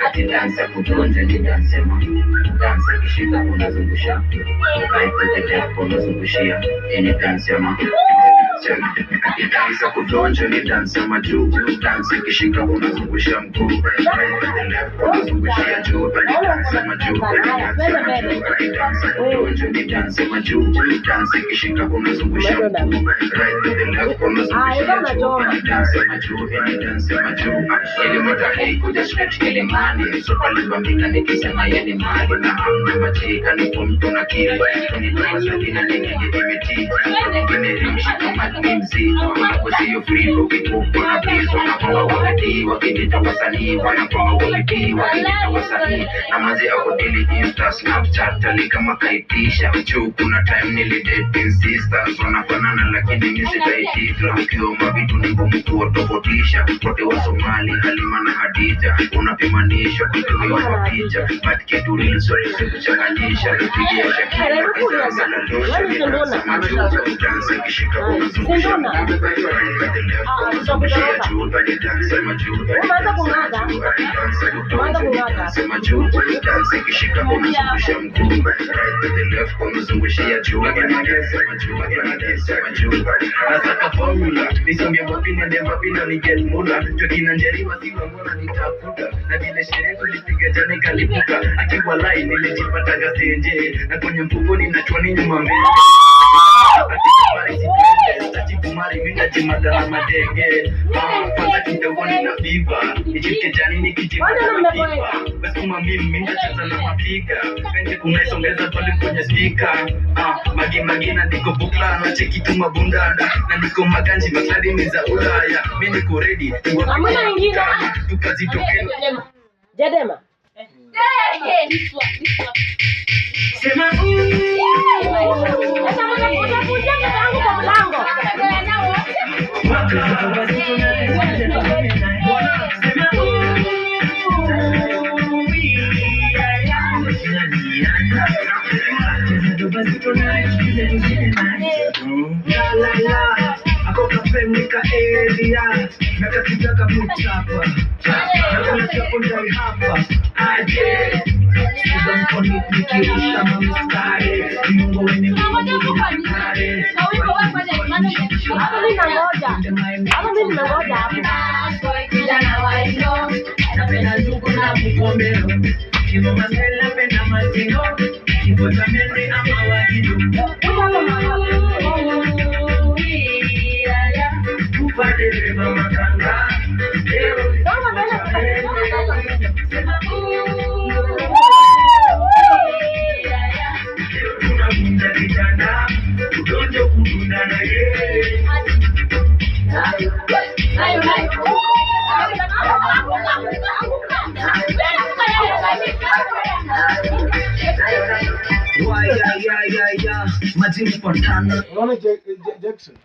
Ati dansa kutonja ni dansema. Dansa kishika unazungusha. Right to the left unazungushia. Ini dansema. Ati dansa kutonja ni dansema juu. Dansa kishika unazungusha mguu. Right to the left unazungushia juu. Ni dansema juu. Dansa kutonja ni dansema juu. Dansa kishika unazungusha mguu. Right to the left unazungushia juu. Ni dansema juu. Ni dansema juu. Ili mtahi kuja stretch kilimani. So palibambika nikisema yeni mali. Na hamna majika ni kumtu na kili. Ni dansa kina nikiji imiti. Kine rimshi kama nimzi. Wanakusiyo free kukikupu na blizo. Wanakonga wakati wakijita wasanii. Wanakonga wakati wakijita wasanii. Na mazi akutili Insta Snapchat tali kama kaitisha. Juu kuna time nilidate sisters. Wanafanana lakini misitaitika. Ukiwa mavitu ni ngumu kuwatofautisha. Wote wa Somali Halima na Hadija. Unapimanisha kutumiwa kwa picha. But kitu real so kuchanganyisha. Rupigia Shakira Kizaza na Losha. Ni dansa majuza. Dansa kishika unazungusha. Unazungushia juu. Ni dansa majuza. Dansa majuza. Dansa kishika unazungusha mguu. Right to the left unazungushia juu. Dansa majuza. Nasaka formula. Nisambia wapina ndia wapina ni get mula. Jokina njerima siwa mbona nitafuta. Na vile sherehe tulipiga jana ikalipuka. Akiwa lai nilijipata gasenje. Na kwenye mfukoni nachwani nyuma mbele. Atikabari sitende. Achikumari minga jimada na madege. Kwanza kidogo nina viva. Nichike jani nikijimada na viva. Weskuma mimi minga chaza na mafiga. Penge kumesongeza pale kwenye speaker. Magi na niko bukla. Na cheki tumabundada. Na niko maganji makladi miza ulaya. Mimi niko ready. Amuna ingine. Tukazitokea. Jadema. Sema Sasa unakuja tangu kwa mlango. Ako kapemnika area nakataka mchapa nakona chapo ndani hapa aje sasa mkono nikirusha mamstari Mungu wenye mkare hapo mimi nangoja kijana wa ino napenda ndugu na mkombero kimo masela penda matino kipo tamende ama wajidu Padre mama kanga tunabunda kitanda udonjo kudunda na yeye Majimu pantana Unaona Jackson